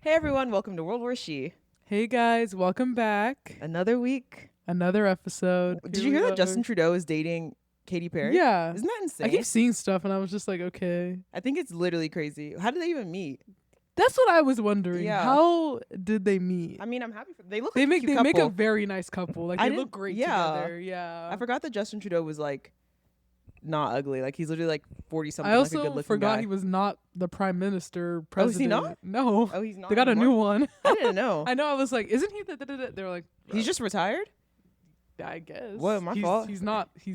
Hey everyone, welcome to World War She. Hey guys, welcome back. Another week. Another episode. Did Here you we hear that are. Justin Trudeau is dating Katy Perry? Yeah. Isn't that I insane? keep seeing stuff and I was just like, okay. I think it's literally crazy. How did they even meet? That's what I was wondering. Yeah. How did they meet? I mean, I'm happy for they look They like make a cute they couple. make a very nice couple. Like I they didn't- look great yeah. together. Yeah. I forgot that Justin Trudeau was like not ugly. Like he's literally like 40 something. I like a also good looking forgot guy. he was not the prime minister Oh, president. is he not? No. Oh, he's not. They got a new anymore? one. I didn't know. I know. I was like, isn't he the They were like, He's just retired? I guess. What, my fault? He's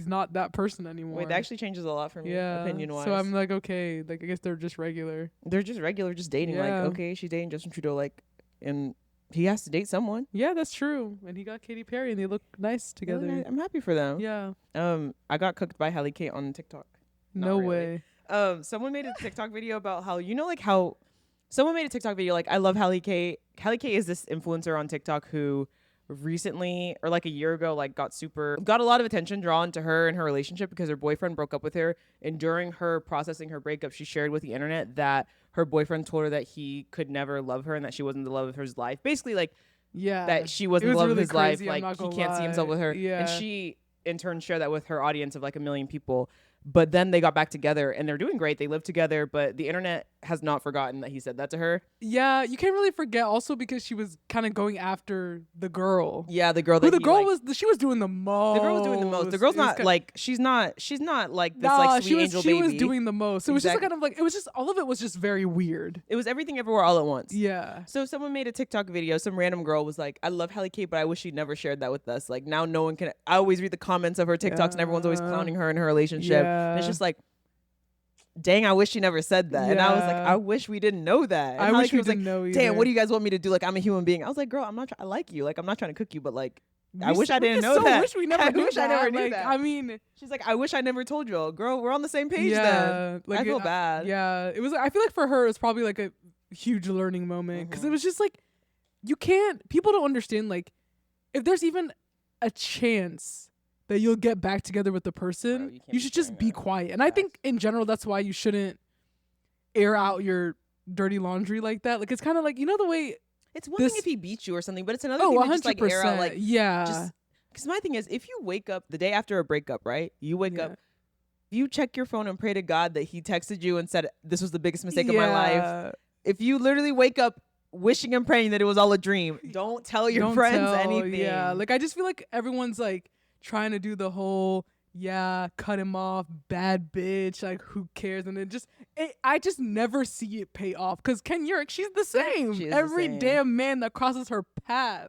not that person anymore. Wait, that actually changes a lot for me, yeah. opinion wise. So I'm like, okay, like I guess they're just regular. They're just regular, just dating. Yeah. Like, okay, she's dating Justin Trudeau, like, and he has to date someone. Yeah, that's true. And he got Katy Perry, and they look nice together. Really nice. I'm happy for them. Yeah. I got cooked by Hallie Kate on TikTok. Not No really. way. Someone made a TikTok video about how how someone made a TikTok video like I love Hallie Kate. Hallie Kate is this influencer on TikTok who recently or like a year ago like got a lot of attention drawn to her and her relationship because her boyfriend broke up with her, and during her processing her breakup she shared with the internet that her boyfriend told her that he could never love her and that she wasn't the love of his life, basically like Yeah. that she wasn't It the was love of really his life, crazy, I'm like not he gonna can't see himself lie. with her. Yeah. And she in turn shared that with her audience of like 1 million people. But then they got back together and they're doing great. They live together, but the internet has not forgotten that he said that to her. Yeah, you can't really forget also because she was kind of going after the girl. Yeah, the girl Who that the he, girl like, was, she was doing the most. the girl was doing the most. The girl's It was not ki- like she's not like this Nah, like sweet she was angel she baby. was doing the most. So it was just Exactly. kind of like it was just all of it was just very weird. It was everything everywhere all at once. Yeah. So someone made a TikTok video. Some random girl was like, "I love Hallie Kate, but I wish she'd never shared that with us." Like now, no one can. I always read the comments of her TikToks, and everyone's always Yeah. clowning her and her relationship. And it's Yeah. just like, dang, I wish she never said that. And I was like, Yeah. I wish we didn't know that. And I Hallie wish Kate we was like, didn't know either. damn, what do you guys want me to do? Like, I'm a human being. I was like, girl, I'm not. I like you. Like, I'm not trying to cook you, but like, I wish I didn't know so that. wish we never I knew wish I that. never knew Like, that. I mean, She's like, I wish I never told you. Girl, we're on the same page yeah, then. like I feel bad. Yeah, it was. I feel like for her, it was probably like a huge learning moment because Mhm. it was just like you can't. People don't understand like if there's even a chance that you'll get back together with the person, Bro, you can't you be should just sharing be that. quiet. And I think in general, that's why you shouldn't air out your dirty laundry like that. Like it's kind of like the way. It's one This- thing if he beats you or something, but it's another Oh, thing to just like 100%. air out like yeah. just because my thing is if you wake up the day after a breakup, right? You wake Yeah. up, you check your phone and pray to God that he texted you and said this was the biggest mistake of my life. Yeah. If you literally wake up wishing and praying that it was all a dream, don't tell your Don't friends tell, anything. Yeah, like I just feel like everyone's like trying to do the whole cut him off, bad bitch, like who cares? And then I just never see it pay off because Ken Urich, she's the same. She is the Every same. damn man that crosses her path,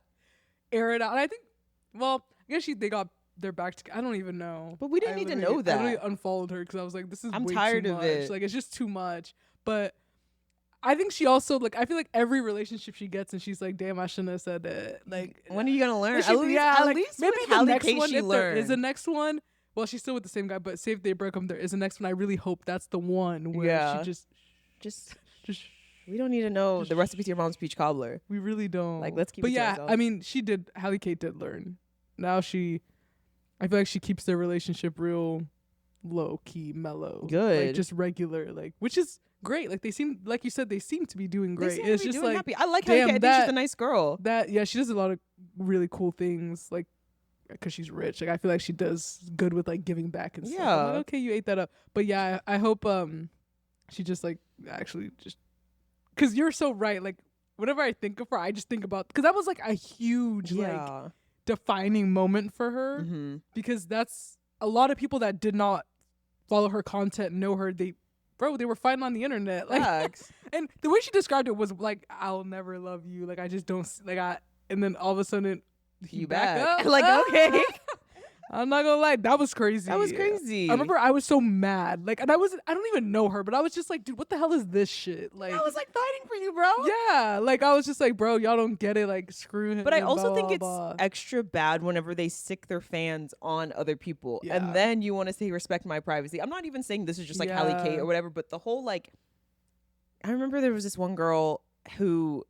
air it out. And I think, well, I guess they got their back together. I don't even know. But we didn't I need to literally- know that. I literally unfollowed her because I was like, this is I'm way tired too of much. it. Like it's just too much. But I think she also like I feel like every relationship she gets and she's like, damn, I shouldn't have said that. Like When are you gonna learn? she- At like, least maybe with the Hallie next Kate one, she if there is a learned. next one. Well, she's still with the same guy, but say if they break up, there is a next one. I really hope that's the one where Yeah. she Just just we don't need to know the recipe to your mom's peach cobbler. we really don't. Like, let's keep But it to yeah, ourselves. I mean, Hallie Kate did learn. Now I feel like she keeps their relationship real low key, mellow, Good. like just regular, like which is great. Like they seem, like you said, they seem to be doing They great. seem to It's be just doing like happy. I like Hallie damn, Kate. I think she's that- a nice girl. that. Yeah, she does a lot of really cool things, like. Because she's rich, like I feel like she does good with like giving back and stuff. I'm like, Yeah. okay, you ate that up, but yeah, I hope she just like actually just because you're so right. Like whenever I think of her, I just think about because that was like a huge like Yeah. defining moment for her Mm-hmm. because that's a lot of people that did not follow her content know her. They were fighting on the internet, like, Facts. and the way she described it was like, "I'll never love you." Like I just don't and then all of a sudden. He You back back. up. Like, okay. I'm not gonna lie, that was crazy. That was crazy. I remember I was so mad. Like, and I don't even know her, but I was just like, dude, what the hell is this shit? Like, I was like fighting for you, bro. yeah, like I was just like, bro, y'all don't get it. Like, screw him. But I blah, also think blah, it's blah. extra bad whenever they sick their fans on other people. Yeah. And then you want to say respect my privacy. I'm not even saying this is just like Hallie Yeah. Kate or whatever, but the whole like I remember there was this one girl who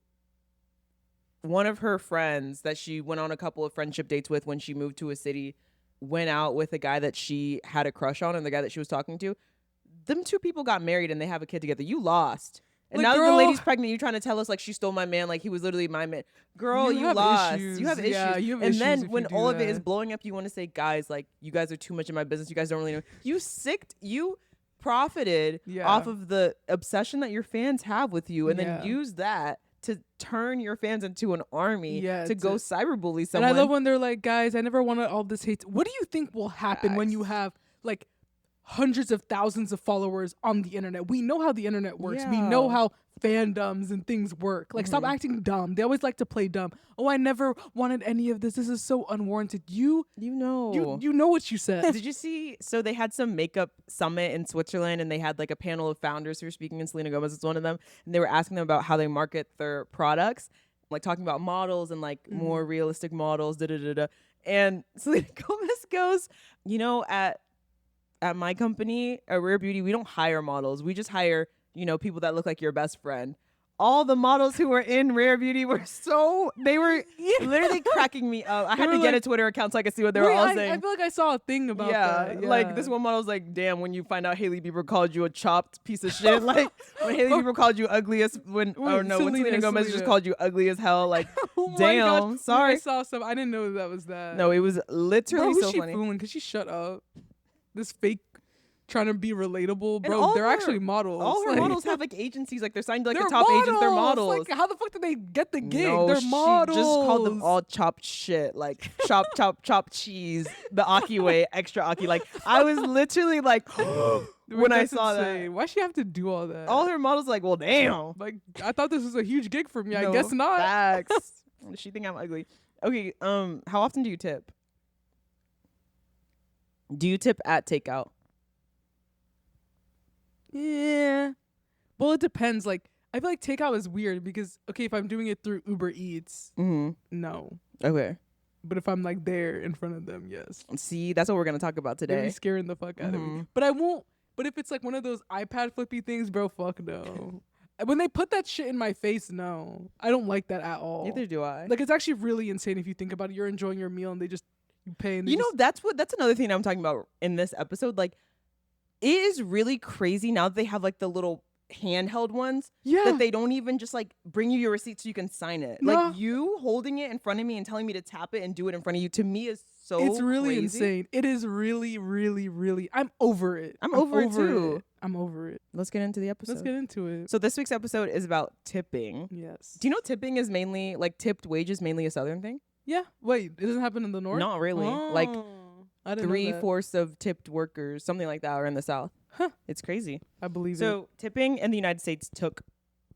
one of her friends that she went on a couple of friendship dates with when she moved to a city went out with a guy that she had a crush on and the guy that she was talking to. Them two people got married and they have a kid together. You lost. And Like, now that the girl, lady's pregnant, you trying to tell us like she stole my man, like he was literally my man. Girl, you have lost. issues. You have issues. Yeah, you have and issues then if when you do all of it is that. blowing up, you want to say, guys, like you guys are too much in my business. You guys don't really know. You profited Yeah. off of the obsession that your fans have with you, and Yeah. then use that to turn your fans into an army Yeah, to go cyberbully someone. And I love when they're like, guys, I never wanted all this hate. What do you think will happen when you Facts. have like hundreds of thousands of followers on the internet? We know how the internet works. We know Yeah. how fandoms and things work. Like, stop acting dumb. They always like to play dumb. Oh, I never wanted any of this. This is so unwarranted. You know. you know what you said. Did you see? So they had some makeup summit in Switzerland, and they had like a panel of founders who were speaking, and Selena Gomez is one of them. And they were asking them about how they market their products, like talking about models and like more realistic models. Da da da da. And Selena Gomez goes, at my company, at Rare Beauty, we don't hire models. We just hire, people that look like your best friend. All the models who were in Rare Beauty they were literally cracking me up. I had to get a Twitter account so I could see what they were all saying. I feel like I saw a thing about that. Yeah. Like this one model was like, damn, when you find out Hailey Bieber called you a chopped piece of shit. Like when Hailey Bieber called you ugly as when Selena Gomez just called you ugly as hell. Like, Oh my damn, God. sorry. I saw some. I didn't know that was that. No, it was literally Bro, who's so she funny. fooling? Could she shut up? This fake trying to be relatable, And bro. all They're her- actually models. All her Like, models have like agencies, like they're signed to like they're the top agents. They're models. Like, how the fuck did they get the gig? No, They're she models. just called them all chopped shit, like chop cheese, the Aki way, extra Aki. Like I was literally like, when I That's saw insane. Why she have to do all that? that, all her models like, well, damn. Like, I thought this was a huge gig for me. I No, guess not. Facts. She think I'm ugly. Okay. How often do you tip? Do you tip at takeout? Yeah. Well, it depends. Like, I feel like takeout is weird because, okay, if I'm doing it through Uber Eats, no. Okay. But if I'm like there in front of them, yes. See, that's what we're gonna talk about They'd today. be scaring the fuck out of me. But I won't. But if it's like one of those iPad flippy things, bro, fuck no. When they put that shit in my face, no. I don't like that at all. Neither do I. Like, it's actually really insane if you think about it. You're enjoying your meal and they just, you pay and they that's another thing I'm talking about in this episode. Like, it is really crazy now that they have like the little handheld ones that they don't even just like bring you your receipt so you can sign it. No. Like you holding it in front of me and telling me to tap it and do it in front of you, to me is so It's really crazy. insane. It is really, really, really. I'm over it. I'm over it too. I'm over it. Let's get into the episode. Let's get into it. So this week's episode is about tipping. Yes. Do you know tipping is mainly like tipped wages, mainly a Southern thing? Yeah. Wait, it doesn't happen in the North? Not really. Like I didn't know that. 3/4 of tipped workers, something like that, are in the South. Huh. It's crazy. I believe it. So tipping in the United States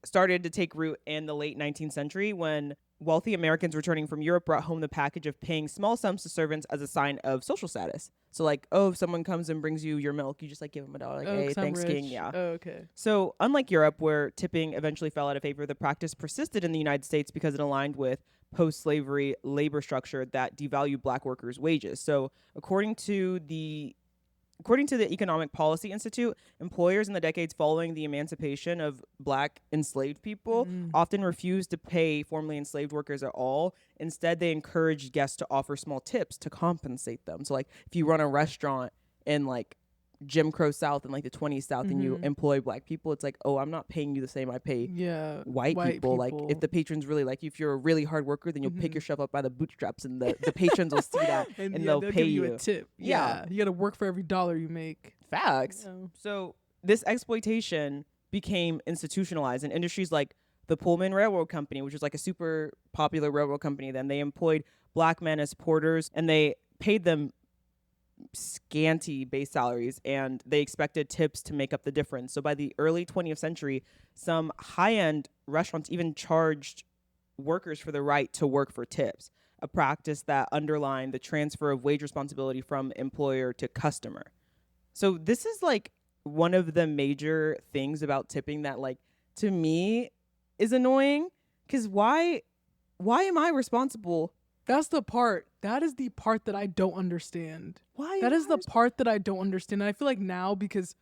started to take root in the late 19th century when wealthy Americans returning from Europe brought home the package of paying small sums to servants as a sign of social status. So like, if someone comes and brings you your milk, you just like give them $1. Like, hey, 'Cause I'm thanks, rich. King. Yeah. Oh, okay. So unlike Europe, where tipping eventually fell out of favor, the practice persisted in the United States because it aligned with post-slavery labor structure that devalued black workers' wages. So according to the Economic Policy Institute, employers in the decades following the emancipation of black enslaved people often refused to pay formerly enslaved workers at all. Instead, they encouraged guests to offer small tips to compensate them. So like if you run a restaurant in like Jim Crow South and like the 20s South and you employ black people, it's like, oh, I'm not paying you the same I pay white people. Like if the patrons really like you, if you're a really hard worker, then you'll pick yourself up by the bootstraps and the patrons will see that and they'll pay give you you a tip. Yeah. You got to work for every dollar you make. Facts. Yeah. So this exploitation became institutionalized in industries like the Pullman Railroad Company, which was like a super popular railroad company. Then they employed black men as porters and they paid them scanty base salaries and they expected tips to make up the difference. So by the early 20th century, some high-end restaurants even charged workers for the right to work for tips, a practice that underlined the transfer of wage responsibility from employer to customer. So this is like one of the major things about tipping that like to me is annoying, because why am I responsible? That's the part. That is the part that I don't understand. Why? That is the part that I don't understand. And I feel like now, because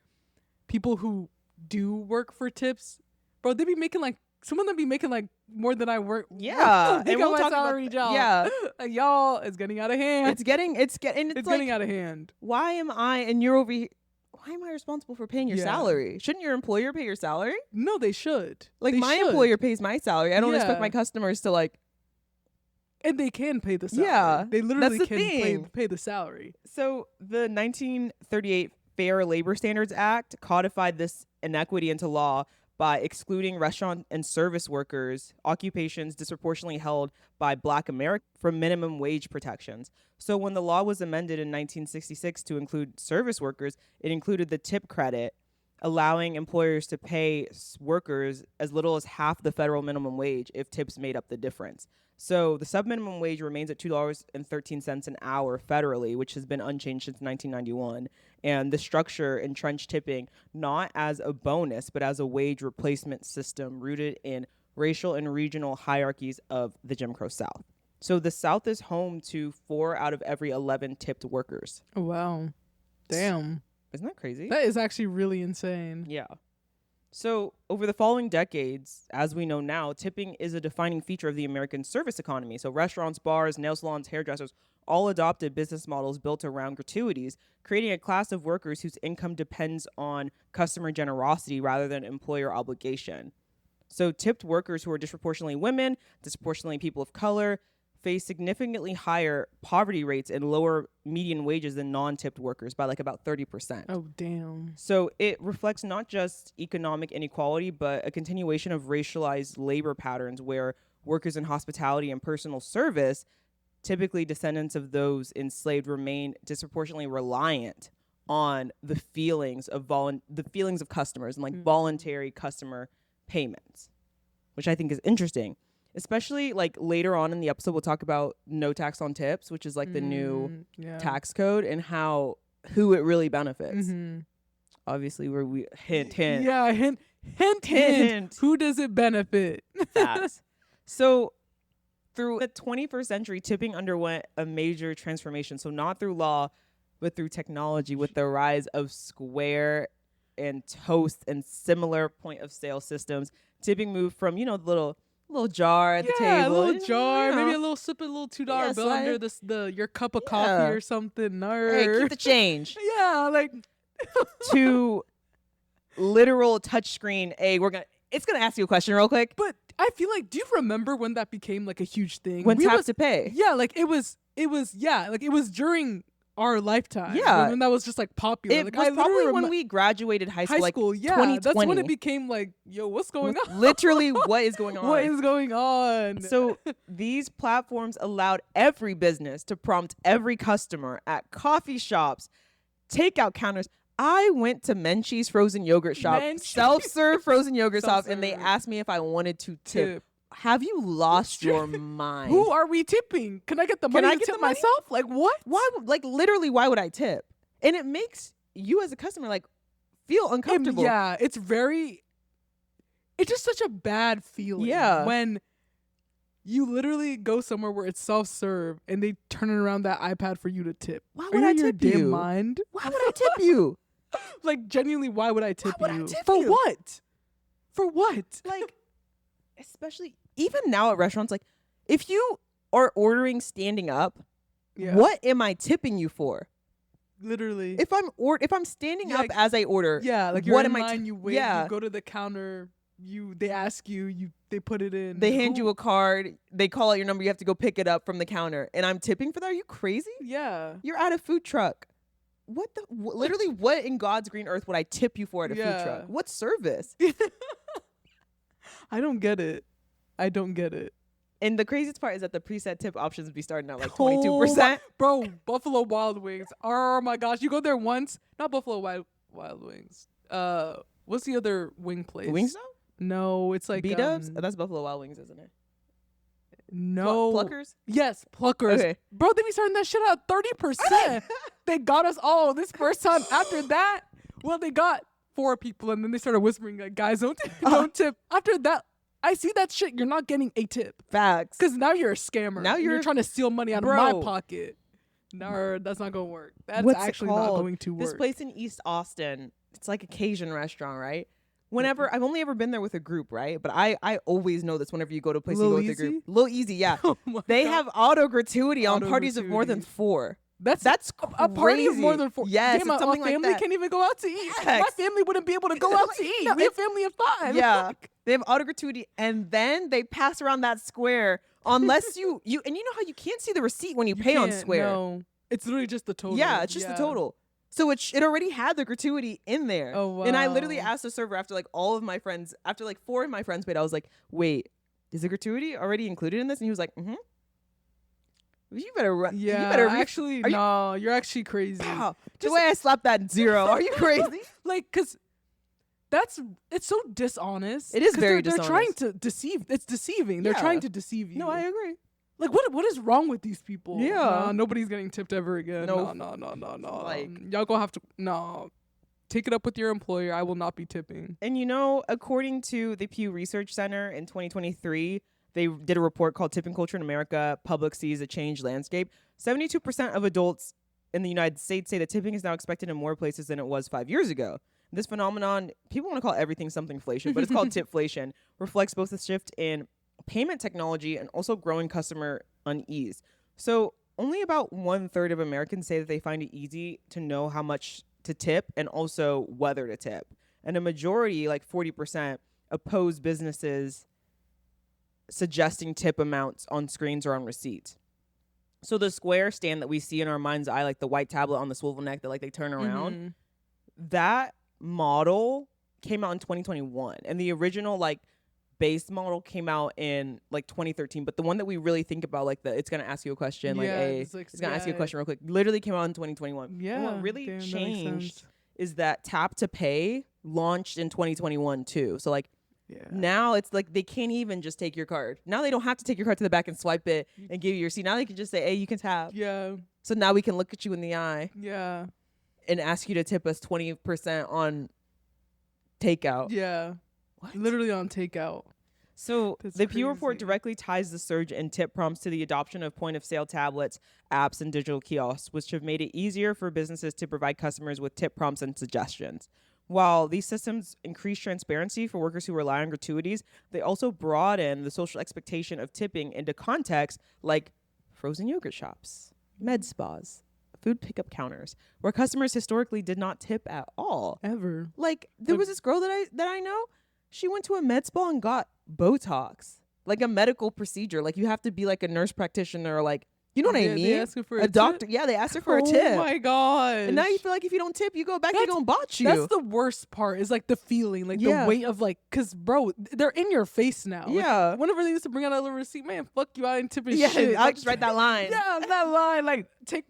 people who do work for tips, bro, they be making like, some of them be making like more than I work. Yeah. They And got we'll my talk about salary job. Yeah. Like, y'all, it's getting out of hand. It's getting It's like, getting out of hand. why am I and you're over here? why am I responsible for paying your Yeah. salary? Shouldn't your employer pay your salary? No, they should. Like, They my should. employer pays my salary. I don't expect Yeah. my customers to, like. And they can pay the salary. Yeah, They literally that's the can thing. pay the salary. So the 1938 Fair Labor Standards Act codified this inequity into law by excluding restaurant and service workers, occupations disproportionately held by Black Americans, from minimum wage protections. So when the law was amended in 1966 to include service workers, it included the tip credit, allowing employers to pay workers as little as half the federal minimum wage if tips made up the difference. So the subminimum wage remains at $2.13 an hour federally, which has been unchanged since 1991. And the structure entrenched tipping not as a bonus, but as a wage replacement system rooted in racial and regional hierarchies of the Jim Crow South. So the South is home to 4 out of every 11 tipped workers. Oh, wow. Damn. Isn't that crazy? That is actually really insane. Yeah. So over the following decades, as we know now, tipping is a defining feature of the American service economy. So restaurants, bars, nail salons, hairdressers all adopted business models built around gratuities, creating a class of workers whose income depends on customer generosity rather than employer obligation. So tipped workers who are disproportionately women, disproportionately people of color, face significantly higher poverty rates and lower median wages than non-tipped workers by like about 30%. Oh, damn. So it reflects not just economic inequality, but a continuation of racialized labor patterns where workers in hospitality and personal service, typically descendants of those enslaved, remain disproportionately reliant on the feelings of customers and like voluntary customer payments, which I think is interesting. Especially like later on in the episode, we'll talk about no tax on tips, which is like the new tax code and who it really benefits. Obviously, where we hint. Yeah, hint. Who does it benefit? Facts. So through the 21st century, tipping underwent a major transformation. So not through law, but through technology with the rise of Square and Toast and similar point of sale systems. Tipping moved from, the little jar at the table. Yeah, a little jar, maybe a little sip, a little $2 bill under your cup of coffee or something. Hey, keep the change. Yeah, like to literal touchscreen. Hey, it's gonna ask you a question real quick. But I feel like, do you remember when that became like a huge thing? When tap to pay. Yeah, like it was during our lifetime. Yeah. When that was just like popular. It like, was probably when we graduated high school, like 2020. That's when it became like, yo, what's going on? Literally, what is going on? What is going on? So these platforms allowed every business to prompt every customer at coffee shops, takeout counters. I went to Menchie's frozen yogurt shop, self-serve frozen yogurt shop, and they asked me if I wanted to tip. Have you lost your mind? Who are we tipping? Can I get the money to tip myself? Like what? Why? Like literally, why would I tip? And it makes you as a customer like feel uncomfortable. It's just such a bad feeling. Yeah. When you literally go somewhere where it's self-serve and they turn around that iPad for you to tip. Why would I tip you? Damn mind? Why would I tip you? Like genuinely, why would I tip you? I tip For you? what? For what? Like, especially even now at restaurants, like if you are ordering standing up, what am I tipping you for? Literally. If I'm standing up as I order, like you're what in am line, you wait, you go to the counter, they ask you, they put it in. They hand you a card, they call out your number, you have to go pick it up from the counter, and I'm tipping for that? Are you crazy? Yeah. You're at a food truck. Literally, what in God's green earth would I tip you for at a food truck? What service? I don't get it. And the craziest part is that the preset tip options would be starting at like 22%. Bro, Buffalo Wild Wings. Oh my gosh. You go there once. Not Buffalo Wild Wings. What's the other wing place? Wingstop? No, it's like B-Dubs? That's Buffalo Wild Wings, isn't it? No. Pluckers? Yes, Pluckers. Okay. Bro, they be starting that shit at 30%. They got us all this first time. After that, well, they got 4 people, and then they started whispering like, guys, don't tip. After that, I see that shit. You're not getting a tip. Facts. Because now you're a scammer. Now you're trying to steal money out of my pocket. No, that's not going to work. That's actually not going to work. This place in East Austin, it's like a Cajun restaurant, right? Whenever I've only ever been there with a group, right? But I always know this whenever you go to a place, you go with a group. Lil Easy, yeah. They have auto gratuity on parties of more than 4. That's a party of more than 4. Yes, Damn, it's my something like family that. can't even go out to eat. Yes. My family wouldn't be able to go out to eat. No, We a family of 5. Yeah, they have auto gratuity, and then they pass around that Square unless you and you know how you can't see the receipt when you pay on can't, Square. No, it's literally just the total. Yeah, it's just the total. So it already had the gratuity in there. Oh, wow. And I literally asked the server after like all of my friends, after like 4 of my friends paid, I was like, wait, is the gratuity already included in this? And he was like, mm-hmm. You better run. Yeah, you better actually, no, you're actually crazy. Wow. The way I slapped that 0. Are you crazy? Like, cause it's so dishonest. It is 'Cause very they're dishonest. trying to deceive. It's deceiving. They're Yeah. trying to deceive you. No, I agree. Like, what is wrong with these people? Yeah. Nah, nobody's getting tipped ever again. No. No. Like- Y'all gonna have to, no. Take it up with your employer. I will not be tipping. And you know, according to the Pew Research Center in 2023, they did a report called Tipping Culture in America, Public Sees a Changed Landscape. 72% of adults in the United States say that tipping is now expected in more places than it was 5 years ago. This phenomenon, people want to call everything somethingflation, but it's called tipflation, reflects both a shift in payment technology and also growing customer unease. So only about 1/3 of Americans say that they find it easy to know how much to tip and also whether to tip. And a majority, like 40%, oppose businesses suggesting tip amounts on screens or on receipts. So the Square stand that we see in our mind's eye, like the white tablet on the swivel neck that like they turn around, Mhm. that model came out in 2021. And the original like base model came out in like 2013. But the one that we really think about, like it's going to ask you a question, like, Yeah, hey, it's it's going to ask you a yeah. question real quick, literally came out in 2021. Yeah. And what really damn, that makes changed sense. is that tap to pay launched in 2021 too. So like, Yeah. now it's like they can't even just take your card. Now they don't have to take your card to the back and swipe it and give you your receipt. Now they can just say, hey, you can tap. Yeah. So now we can look at you in the eye Yeah. and ask you to tip us 20% on takeout. Yeah. What? Literally on takeout. So That's the Pew report crazy. directly ties the surge in tip prompts to the adoption of point-of-sale tablets, apps, and digital kiosks, which have made it easier for businesses to provide customers with tip prompts and suggestions. While these systems increase transparency for workers who rely on gratuities, they also broaden the social expectation of tipping into contexts like frozen yogurt shops, med spas, food pickup counters, where customers historically did not tip at all. Ever. Like there Like- was this girl that I know, she went to a med spa and got Botox, like a medical procedure. Like you have to be like a nurse practitioner or like, you know what I They mean? ask her for A doctor. Yeah, they asked her for a tip. Oh my gosh. And now you feel like if you don't tip, you go back, they're That's- going to botch you. That's the worst part is like the feeling, like Yeah. the weight of like, cause bro, they're in your face now. Like, Yeah. whenever they used to bring out a little receipt, man, fuck you, I ain't tipping Yeah, shit. I'll Like, just write that line. Yeah, that line. Like take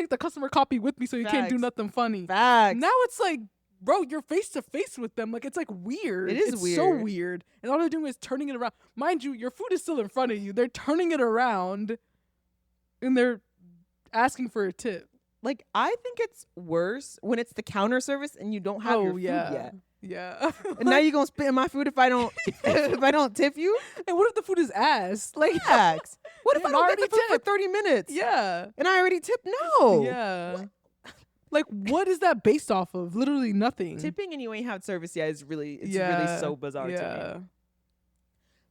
the customer copy with me so you can't do Facts. nothing funny. Facts. Now it's like, bro, you're face to face with them. Like it's like weird. It is it's so weird. weird. And all they're doing is turning it around. Mind you, your food is still in front of you. They're turning it around and they're asking for a tip. Like I think it's worse when it's the counter service and you don't have your food yet. Yeah. And now you're gonna spit in my food if I don't if I don't tip you? And what if the food is ass? Like Facts. What if Yeah, I don't already get the food for tipped. 30 minutes? yeah. And I already tipped? No. Yeah. Like what is that based off of? Literally nothing. Tipping and you ain't had service yet is really really Yeah, so bizarre to me. Yeah.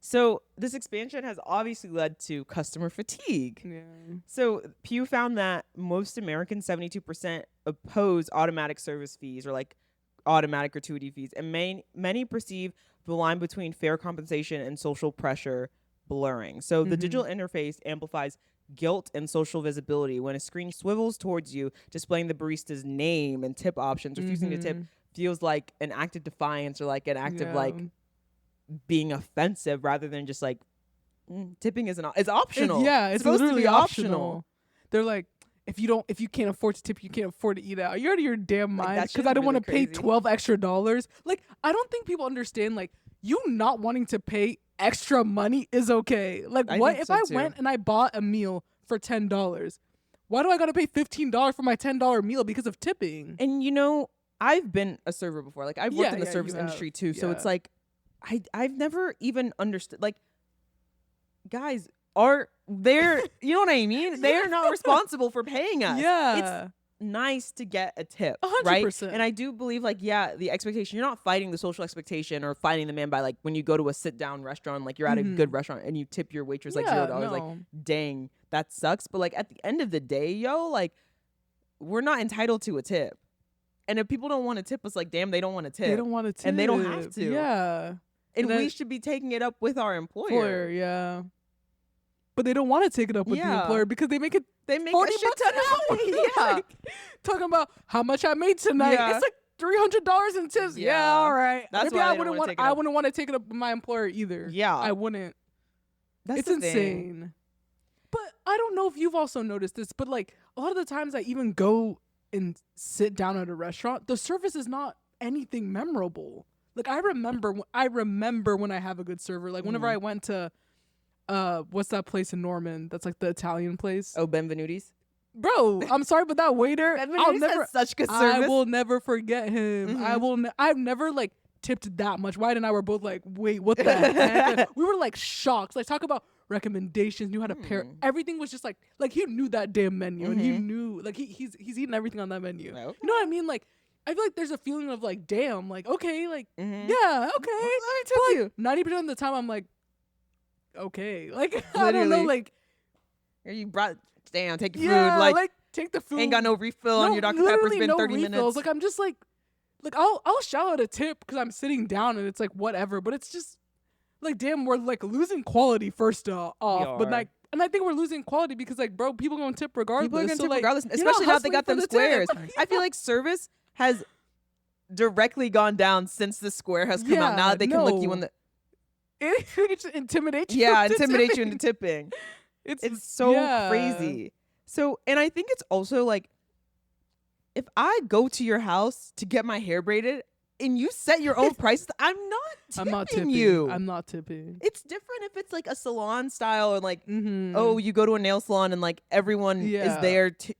So this expansion has obviously led to customer fatigue. Yeah. So Pew found that most Americans, 72%, oppose automatic service fees or like automatic gratuity fees, and many perceive the line between fair compensation and social pressure blurring. So the digital interface amplifies guilt and social visibility. When a screen swivels towards you, displaying the barista's name and tip options, refusing to tip feels like an act of defiance or like an act of like being offensive rather than just like tipping isn't it's optional. It's supposed to literally be optional. They're like, if you can't afford to tip, you can't afford to eat out. You're out of your damn Like, mind that because shit's I don't want to really pay crazy. $12 extra. Like, I don't think people understand. Like, you not wanting to pay extra money is okay. Like, I what think if so I too. went and I bought a meal for $10? Why do I gotta pay $15 for my $10 meal because of tipping? And you know, I've been a server before. Like I've worked Yeah, in the yeah, service you have. industry too. So it's Yeah. like I've never even understood like guys they're you know what I mean? They're not responsible for paying us. Yeah. It's nice to get a tip, 100%. right? And I do believe like the expectation, you're not fighting the social expectation or fighting the man by like when you go to a sit down restaurant, like you're at a good restaurant and you tip your waitress like $0. Like dang, that sucks. But like at the end of the day, yo, like we're not entitled to a tip. And if people don't want to tip us, like, damn, they don't want to tip. They don't want to tip. And they don't have to. Yeah. And we should be taking it up with our employer. Yeah. But they don't want to take it up with the employer because they make 40 bucks an hour. Yeah. Like, talking about how much I made tonight. Yeah. It's like $300 in tips. Yeah, all right. That's Maybe why I wouldn't want to take it up with my employer either. Yeah. I wouldn't. That's it's the insane. thing. But I don't know if you've also noticed this, but like a lot of the times I even go and sit down at a restaurant, the service is not anything memorable. Like I remember when I have a good server. Like whenever I went to what's that place in Norman? That's like the Italian place. Oh, Benvenutis. Bro, I'm sorry, but that waiter, has such good service. I will never forget him. Mm-hmm. I've never like tipped that much. Wyatt and I were both like, wait, what the heck? We were like shocked. Like talk about recommendations, knew how to pair. Everything was just like he knew that damn menu, and he knew like he's eating everything on that menu. Okay. You know what I mean? Like I feel like there's a feeling of like, damn, like okay, like yeah, okay. Let me tip you. 90% of the time, I'm like, okay, like I don't know, like you brought. Damn, take your food. Like take the food. Ain't got no refill on your Dr. Pepper's been 30 refills. minutes. Like I'm just like I'll shout out a tip because I'm sitting down and it's like whatever. But it's just like damn, we're like losing quality first off. But like, and I think we're losing quality because like bro, people gonna tip regardless. People are gonna tip like, regardless, especially now they got them squares. I feel like service has directly gone down since the square has come out. Now that they can look you in the it intimidate you. Yeah, intimidate you into tipping. It's so crazy. So, and I think it's also like, if I go to your house to get my hair braided and you set your own price, I'm not tipping you. I'm not tipping. It's different if it's like a salon style or like, oh, you go to a nail salon and like everyone is there to,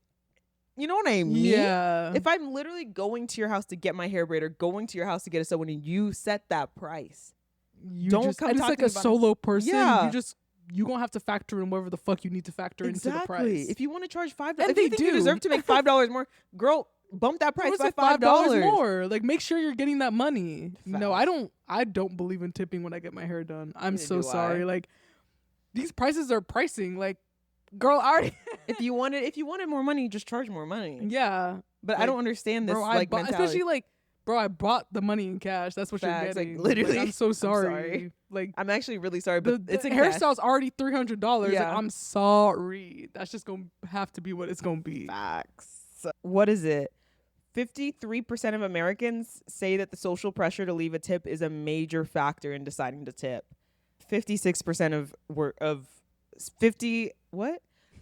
you know what I mean? Yeah. If I'm literally going to your house to get my hair braided or going to your house to get a sew and you set that price, don't come and it's like a solo person. Yeah. You gonna have to factor in whatever the fuck you need to factor into the price. If you want to charge $5, and if you think you deserve to make $5 more, girl, bump that price by $5 more. Like make sure you're getting that money. Facts. No, I don't believe in tipping when I get my hair done. I'm so sorry. Like these prices are pricing. Like, girl, I already if you wanted more money, just charge more money. Yeah. But like, I don't understand this mentality. Especially like, bro, I brought the money in cash. That's what you're getting. Like, literally, I'm so sorry. I'm sorry. Like, I'm actually really sorry, but it's a hairstyle's already $300. Yeah. Like, I'm sorry. That's just gonna have to be what it's gonna be. Facts. What is it? 53% of Americans say that the social pressure to leave a tip is a major factor in deciding to tip. 56% of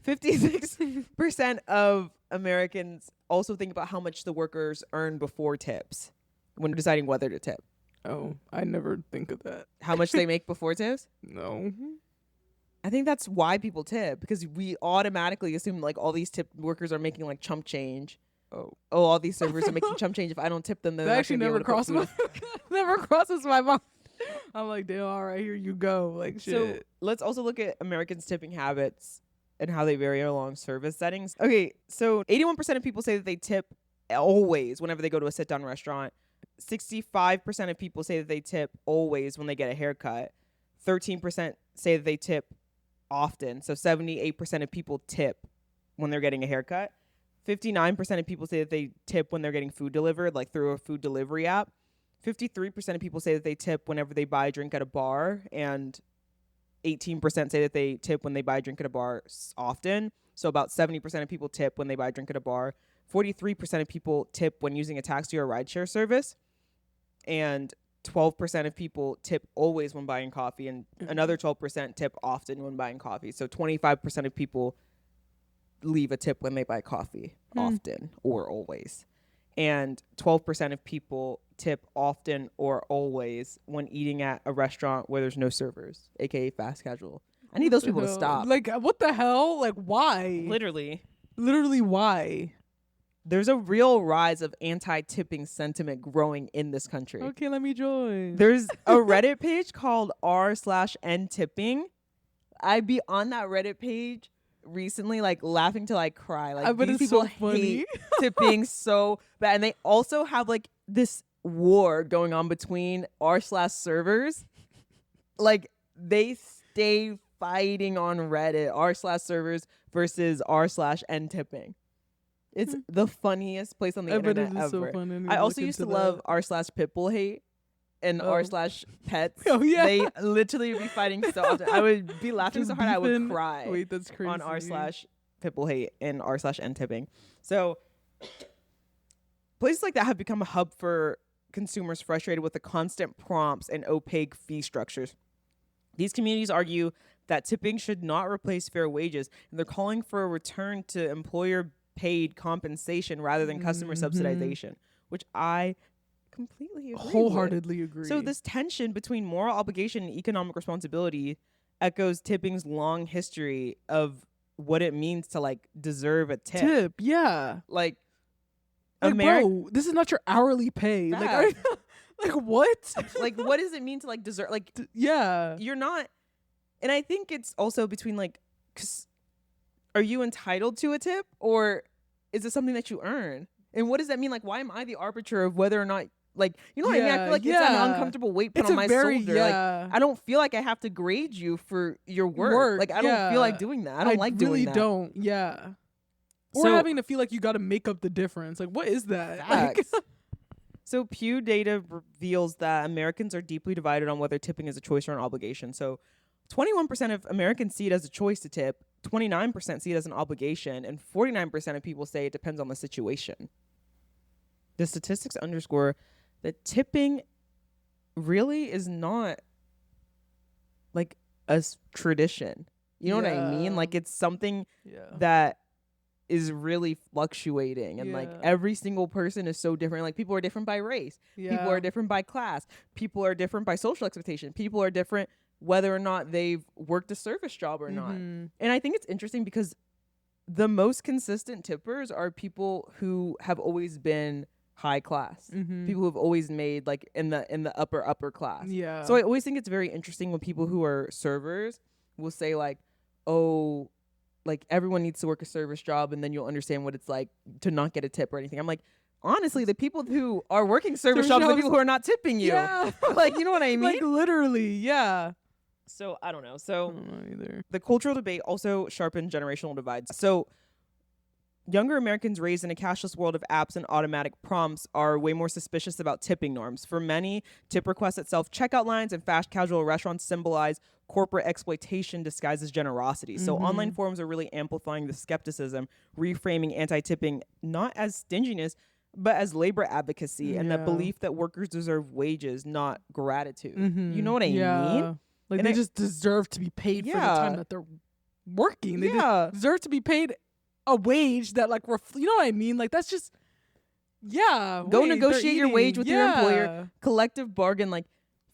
56% of Americans also think about how much the workers earn before tips when deciding whether to tip. Oh, I never think of that. How much they make before tips? No. I think that's why people tip, because we automatically assume like all these tip workers are making like chump change. Oh, all these servers are making chump change. If I don't tip them, then that actually never crosses my mind. I'm like, damn, all right, here you go. Like, shit. So let's also look at Americans' tipping habits and how they vary along service settings. Okay, so 81% of people say that they tip always whenever they go to a sit-down restaurant. 65% of people say that they tip always when they get a haircut. 13% say that they tip often. So 78% of people tip when they're getting a haircut. 59% of people say that they tip when they're getting food delivered, like through a food delivery app. 53% of people say that they tip whenever they buy a drink at a bar, and 18% say that they tip when they buy a drink at a bar often. So about 70% of people tip when they buy a drink at a bar. 43% of people tip when using a taxi or rideshare service. And 12% of people tip always when buying coffee, and another 12% tip often when buying coffee. So 25% of people leave a tip when they buy coffee often or always. And 12% of people tip often or always when eating at a restaurant where there's no servers, aka fast casual. I need those people to stop. Like, what the hell? Like, why? Literally why? There's a real rise of anti-tipping sentiment growing in this country. Okay, let me join. There's a Reddit page called r/n tipping. I'd be on that Reddit page recently, like laughing till I cry. Like, these people hate tipping so bad. And they also have like this war going on between r/servers. Like, they stay fighting on Reddit, r/servers versus r/n tipping. It's the funniest place on the I bet internet it is ever. so fun. I also used to love r/pitbull and Oh. r/pets. Oh, yeah. They literally would be fighting so often. I would be laughing Just so hard I would beefing. cry Wait, that's crazy. on r/pitbull and r/n-tipping. So places like that have become a hub for consumers frustrated with the constant prompts and opaque fee structures. These communities argue that tipping should not replace fair wages, and they're calling for a return to employer-paid compensation rather than customer subsidization, which I completely agree Wholeheartedly with. agree. So this tension between moral obligation and economic responsibility echoes tipping's long history of what it means to like deserve a tip. Yeah. Like bro, this is not your hourly pay. Like, like what? Like, what does it mean to like deserve? Like, yeah, you're not. And I think it's also between like, 'cause are you entitled to a tip or is it something that you earn? And what does that mean? Like, why am I the arbiter of whether or not, like, you know what I mean? I feel like it's an uncomfortable weight put on my shoulder. Like, I don't feel like I have to grade you for your work. Like, I don't feel like doing that. I don't like doing that. I really don't. Yeah. Or having to feel like you got to make up the difference. Like, what is that? Like, so Pew data reveals that Americans are deeply divided on whether tipping is a choice or an obligation. So 21% of Americans see it as a choice to tip, 29% see it as an obligation, and 49% of people say it depends on the situation. The statistics underscore that tipping really is not like a tradition. You know what I mean? Like, it's something that is really fluctuating, and like every single person is so different. Like, people are different by race, people are different by class, people are different by social expectation, people are different whether or not they've worked a service job or not. And I think it's interesting because the most consistent tippers are people who have always been high class, people who have always made like in the upper class. So I always think it's very interesting when people who are servers will say like, oh, like everyone needs to work a service job and then you'll understand what it's like to not get a tip or anything. I'm like, honestly, the people who are working service jobs are the people who are not tipping you. Like, you know what I mean? Like, literally, So I don't know. So I don't know either. The cultural debate also sharpened generational divides. So younger Americans raised in a cashless world of apps and automatic prompts are way more suspicious about tipping norms. For many, tip requests at self-checkout lines and fast casual restaurants symbolize corporate exploitation disguised as generosity. So online forums are really amplifying the skepticism, reframing anti-tipping not as stinginess, but as labor advocacy and the belief that workers deserve wages, not gratitude. You know what I mean? Like, they just deserve to be paid for the time that they're working. They deserve to be paid a wage that, like, you know what I mean? Like, that's just, go negotiate your wage with your employer. Collective bargain, like,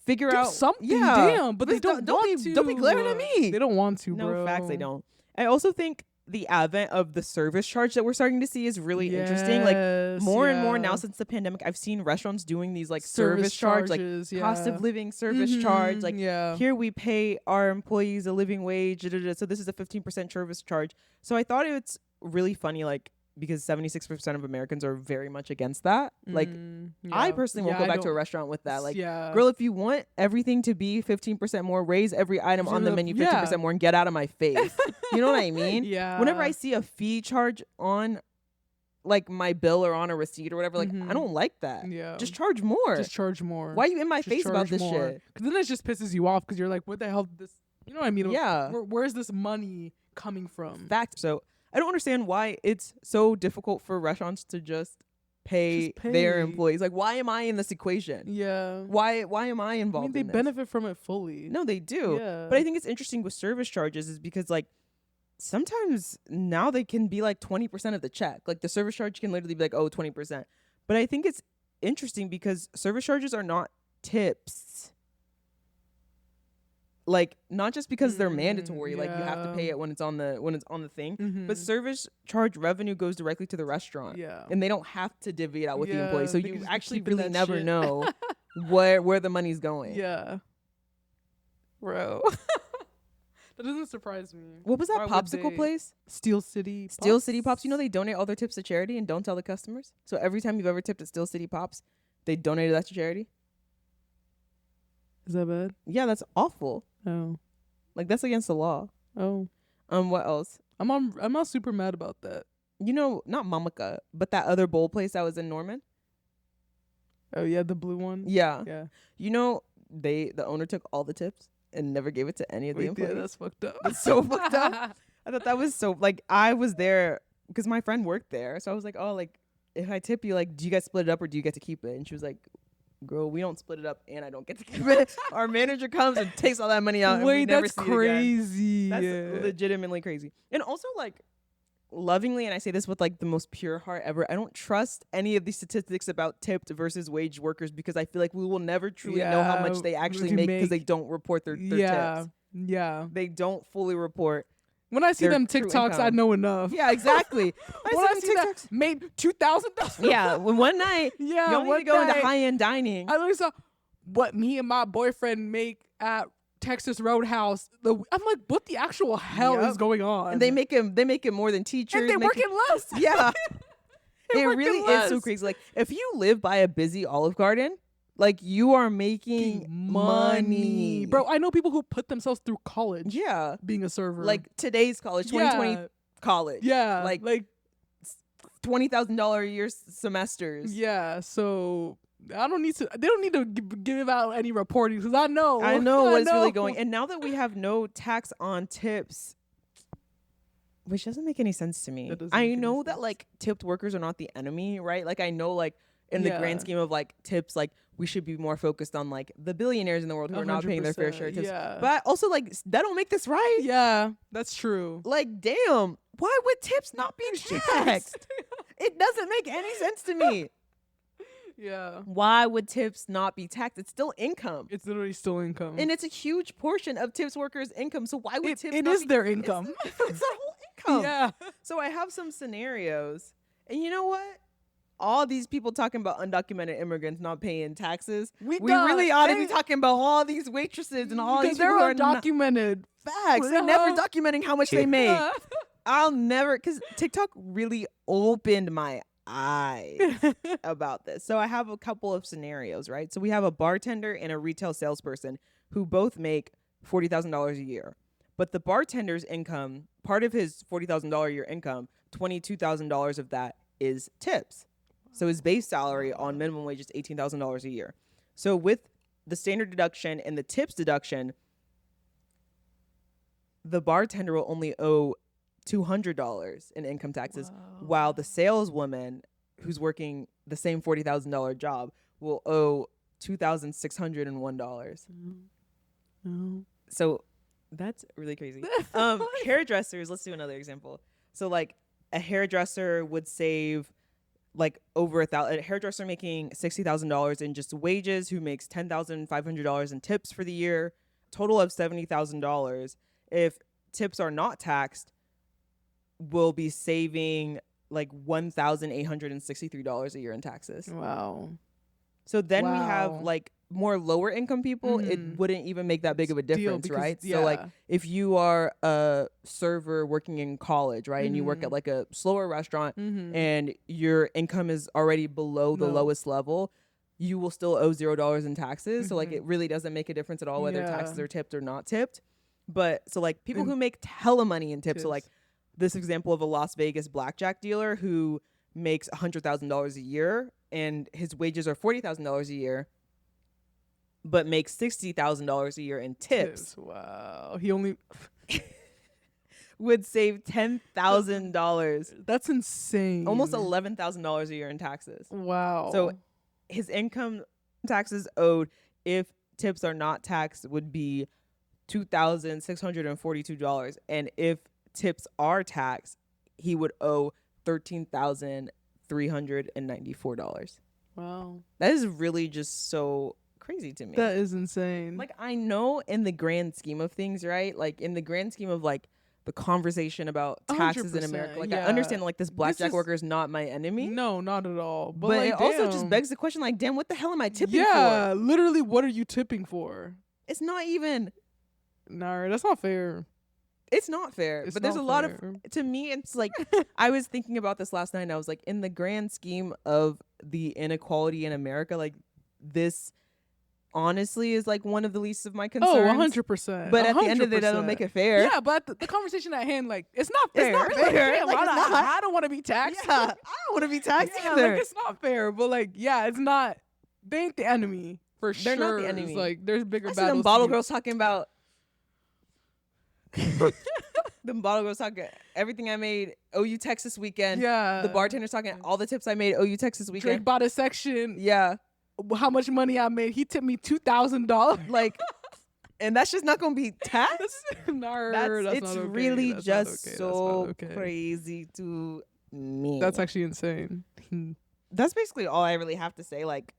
figure out something. Damn, but they don't be glaring at me. They don't want to, bro. No, facts, they don't. I also think the advent of the service charge that we're starting to see is really interesting. Like, more and more now since the pandemic, I've seen restaurants doing these like service charge, like cost of living service charge. Like, here we pay our employees a living wage. So this is a 15% service charge. So I thought it's really funny, like, because 76% of Americans are very much against that. Like, I personally won't go back to a restaurant with that. Like, girl, if you want everything to be 15% more, raise every item on the menu 15% more and get out of my face. You know what I mean? Whenever I see a fee charge on like my bill or on a receipt or whatever, like, I don't like that. Just charge more. Why are you in my face about this shit? Because then it just pisses you off because you're like, what the hell did this, you know what I mean? Where's this money coming from? Fact. So I don't understand why it's so difficult for restaurants to just pay their employees. Like, why am I in this equation? Why am I involved? They benefit from it fully. No, they do. But I think it's interesting with service charges is because, like, sometimes now they can be like 20% of the check. Like, the service charge can literally be like, oh, 20%. But I think it's interesting because service charges are not tips. Like, not just because they're mandatory, like you have to pay it when it's on the thing, but service charge revenue goes directly to the restaurant, and they don't have to divvy it out with the employees, so you actually really never know where the money's going. Bro. That doesn't surprise me. What was that popsicle place? Steel City Pops? Steel City Pops. You know, they donate all their tips to charity and don't tell the customers. So every time you've ever tipped at Steel City Pops, they donated that to charity. Is that bad? Yeah, that's awful. Oh. Like, that's against the law. Oh. What else? I'm not super mad about that. you know, not Mamaka, but that other bowl place that was in Norman. Oh yeah, the blue one. Yeah. Yeah. You know, the owner took all the tips and never gave it to any of the Wait, yeah, employees. that's fucked up. That's so fucked up. I thought that was so, like, I was there because my friend worked there. So I was like, oh, like, if I tip you, like, do you guys split it up or do you get to keep it? And she was like, girl, we don't split it up and I don't get to keep it. Our manager comes and takes all that money out and we Wait, never that's see it again. crazy. That's legitimately crazy. And also, like, lovingly, and I say this with like the most pure heart ever, I don't trust any of these statistics about tipped versus wage workers because I feel like we will never truly know how much they actually make because they don't report their tips. Yeah. They don't fully report. When I see their them true TikToks, I income. know enough. Yeah, exactly. When I see that made $2,000. Yeah, one night, Yeah, you don't need to go into high-end dining. I literally saw what me and my boyfriend make at Texas Roadhouse. I'm like, what the actual hell is going on? And they make it more than teachers. And they're working less. Yeah. It really less. is so crazy. Like, if you live by a busy Olive Garden, like, you are making money. Bro, I know people who put themselves through college. Yeah. Being a server. Like, today's college, 2020 college. Yeah. Like $20,000 a year semesters. Yeah. So they don't need to give out any reporting because I know what's really going. And now that we have no tax on tips, which doesn't make any sense to me. I know that like tipped workers are not the enemy, right? Like, I know, like, in the grand scheme of like tips, like, we should be more focused on like the billionaires in the world who are not paying their fair share of tips. Yeah. But also, like, that don't make this right. Yeah, that's true. Like, damn, why would tips not be taxed? It doesn't make any sense to me. Yeah. Why would tips not be taxed? It's still income. It's literally still income. And it's a huge portion of tips workers' income. So why would tips not is be their income. It's their whole income. Yeah. So I have some scenarios. And you know what? All these people talking about undocumented immigrants not paying taxes. We really ought to be talking about all these waitresses and all these people who are undocumented. Facts. They're never documenting how much they make. I'll never, because TikTok really opened my eyes about this. So I have a couple of scenarios, right? So we have a bartender and a retail salesperson who both make $40,000 a year. But the bartender's income, part of his $40,000 a year income, $22,000 of that is tips. So his base salary on minimum wage is $18,000 a year. So with the standard deduction and the tips deduction, the bartender will only owe $200 in income taxes, while the saleswoman who's working the same $40,000 job will owe $2,601. So that's really crazy. Hairdressers, let's do another example. So like a hairdresser would save like over a hairdresser making $60,000 in just wages, who makes $10,500 in tips for the year, total of $70,000. If tips are not taxed, will be saving like $1,863 a year in taxes. Wow. So then we have like more lower income people, it wouldn't even make that big of a difference, right? So like if you are a server working in college, right, and you work at like a slower restaurant and your income is already below the lowest level, you will still owe $0 in taxes. So like it really doesn't make a difference at all whether taxes are tipped or not tipped. But so like people who make hella money in tips, so like this example of a Las Vegas blackjack dealer who makes $100,000 a year and his wages are $40,000 a year, but makes $60,000 a year in tips. Wow. He only would save $10,000. That's insane. Almost $11,000 a year in taxes. Wow. So his income taxes owed, if tips are not taxed, would be $2,642. And if tips are taxed, he would owe $13,394. Wow. That is really just so crazy to me. That is insane. Like, I know in the grand scheme of things, right? Like in the grand scheme of like the conversation about taxes in America, like I understand like this blackjack worker is not my enemy. No, not at all. But like, it also just begs the question, like, damn, what the hell am I tipping for? Yeah, literally, what are you tipping for? It's not even. No, that's not fair. It's not fair. But there's a lot of, to me, it's like, I was thinking about this last night and I was like, in the grand scheme of the inequality in America, like this honestly is like one of the least of my Oh, concerns. 100%. But at the end of the day, that don't make it fair. Yeah, but the conversation at hand, like, it's not fair. It's not fair. Damn, Like, it's not. I don't want to be taxed. Yeah, I don't want to be taxed Yeah, either. like, it's not fair. But, like, yeah, it's not. They ain't the enemy, for They're sure. not the enemy. It's like, there's bigger I see battles. them to bottle be- girls talking about. Them bottle girls talking everything I made OU Texas weekend. Yeah. The bartender's talking all the tips I made OU Texas weekend. Drake bought a section. Yeah. How much money I made. He tipped me $2,000. Like, and that's just not gonna be taxed. That's It's not okay. really That's not just okay. That's so not okay. crazy to me. That's actually insane. That's basically all I really have to say. Like,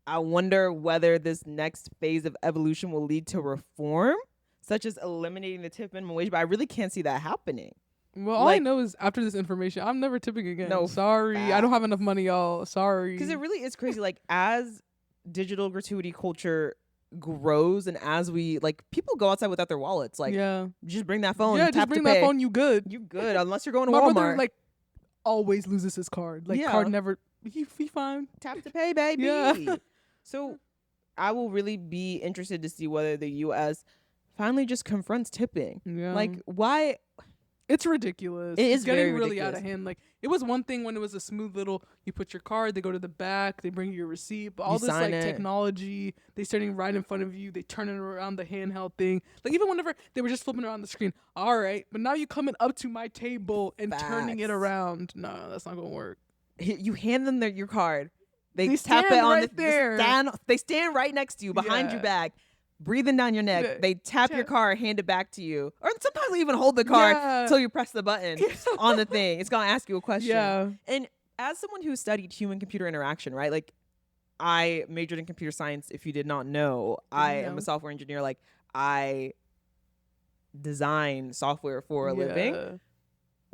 I wonder whether this next phase of evolution will lead to reform, such as eliminating the tip minimum wage, but I really can't see that happening. Well, all I Like- know is after this information, I'm never tipping again. No, sorry. I don't have enough money, y'all. Sorry. Because it really is crazy. Like, as digital gratuity culture grows and as we, like, people go outside without their wallets. Like, yeah. just bring that phone. Yeah, tap just bring to that pay. phone, you good. You good, unless you're going to My Walmart. brother, like, always loses his card. Like, Yeah. card never, he fine. Tap to pay, baby. Yeah. So I will really be interested to see whether the U.S. finally just confronts tipping. Yeah. Like, why? It's ridiculous. It It's is getting very really out of ridiculous. hand. Like, it was one thing when it was a smooth little, you put your card, they go to the back, they bring you your receipt. But all You this, like, sign it. technology, they standing right in front of you, they turning around the handheld thing. Like, even whenever they were just flipping around the screen. All right. But now you coming up to my table and turning it Facts. around. No, that's not going to work. You hand them your card. They They tap it stand on right there. They stand right next to you, behind your Yeah. back, breathing down your neck. Yeah. They tap your Tap. card, hand it back to you, or sometimes they even hold the card Yeah. until you press the button on the thing. It's gonna ask you a question. Yeah. And as someone who studied human-computer interaction, right? Like, I majored in computer science. If you did not know, I am No. a software engineer. Like, I design software for a living. Yeah.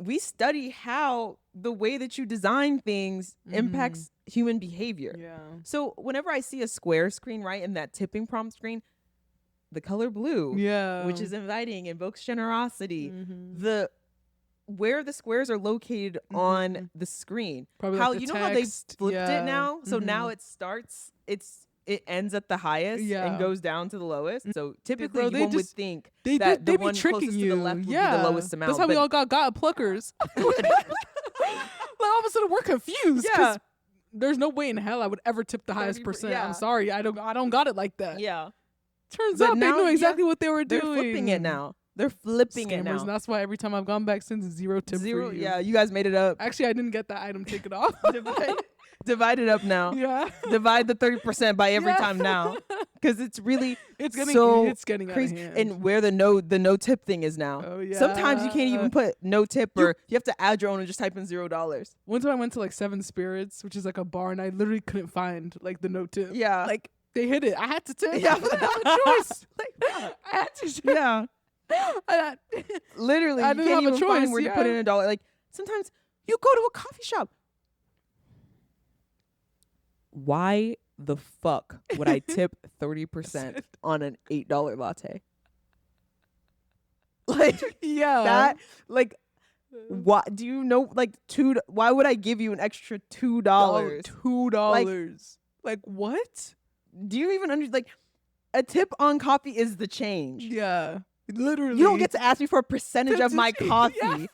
We study how the way that you design things impacts human behavior. Yeah. So whenever I see a square screen, right, in that tipping prompt screen, the color blue, Yeah. which is inviting, invokes generosity. Mhm. The where the squares are located on the screen. Probably How like the you know how they text. flipped Yeah. it now? So now Mhm. it ends at the highest Yeah. and goes down to the lowest. So typically bro, they one would just- think They that they the be one tricking closest you. to the left would be Yeah. the lowest amount. That's how we but- all got pluckers. Like, all of a sudden we're confused. 'Cause Yeah. There's no way in hell I would ever tip the highest 30%, percent. yeah. I'm sorry. I don't got it like that. yeah. Turns But out they now, knew yeah, exactly what they were They're doing. flipping it now. They're flipping it Scammers, now. and that's why every time I've gone back since, zero tip Zero. for you. Yeah, you guys made it up. Actually, I didn't get that item taken off. Divide it up now. Yeah. Divide the 30% by every Yeah. time now, because it's really It's getting so getting crazy. out of hand. And where the no tip thing is now. Oh, yeah. Sometimes you can't even put no tip, or you have to add your own and just type in $0. One time I went to like Seven Spirits, which is like a bar, and I literally couldn't find like the no tip. Yeah. Like they hit it. I had to tip. Yeah. I didn't have a choice. Like I had to. Yeah. Literally, I you didn't can't have a even find choice, where to put yeah. in $1. Like, sometimes you go to a coffee shop. Why the fuck would I tip 30% on an $8 latte? Like, Yeah. that, like, what do you know? Like, why would I give you an extra $2? $2. Like what? Do you even understand? Like, a tip on coffee is the change. Yeah. Literally. You don't get to ask me for a percentage of my coffee. Yeah.